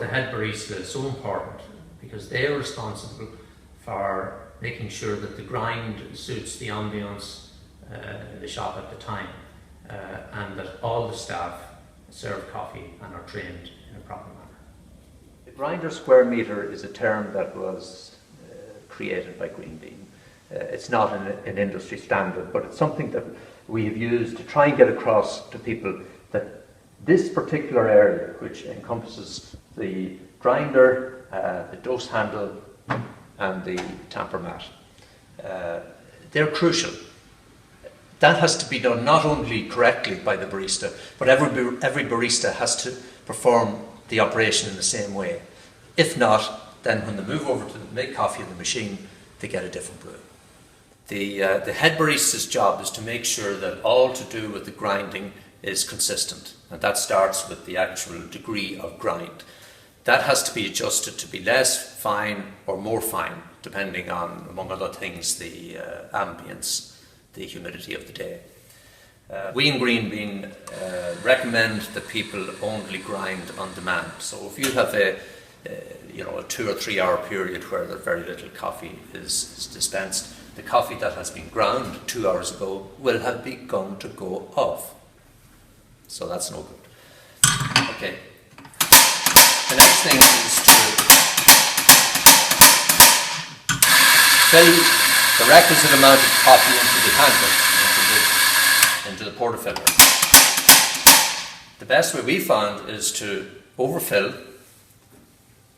the head barista is so important because they are responsible for making sure that the grind suits the ambience in the shop at the time, and that all the staff serve coffee and are trained in a proper manner. The grinder square meter is a term that was created by Greenbean. It's not an industry standard, but it's something that we have used to try and get across to people that this particular area, which encompasses the grinder, the dose handle and the tamper mat, they're crucial. That has to be done not only correctly by the barista, but every barista has to perform the operation in the same way. If not, then when they move over to make coffee in the machine, they get a different brew. The head barista's job is to make sure that all to do with the grinding is consistent, and that starts with the actual degree of grind. That has to be adjusted to be less fine or more fine, depending on, among other things, the ambience, the humidity of the day. We in Greenbean recommend that people only grind on demand. So if you have a 2 or 3 hour period where there very little coffee is dispensed, the coffee that has been ground 2 hours ago will have begun to go off. So that's no good. Okay. The next thing is to fill the requisite amount of coffee into the handle, into the portafilter. The best way we found is to overfill,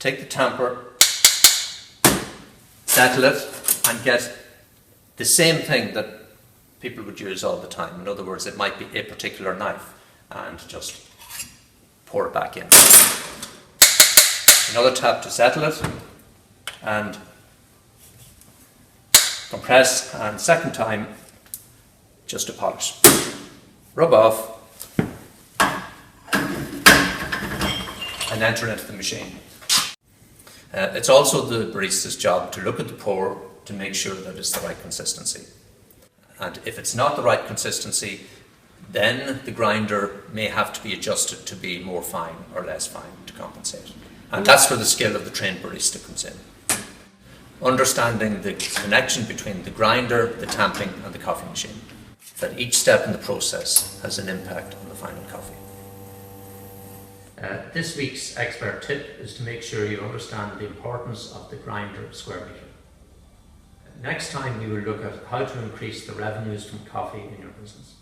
take the tamper, settle it, and get the same thing that people would use all the time. In other words, it might be a particular knife, and just pour it back in. Another tap to settle it, and compress, and second time just to polish. Rub off and enter into the machine. It's also the barista's job to look at the pour to make sure that it's the right consistency. And if it's not the right consistency, then the grinder may have to be adjusted to be more fine or less fine to compensate. And that's where the skill of the trained barista comes in. Understanding the connection between the grinder, the tamping and the coffee machine. That each step in the process has an impact on the final coffee. This week's expert tip is to make sure you understand the importance of the grinder square meter. Next time we will look at how to increase the revenues from coffee in your business.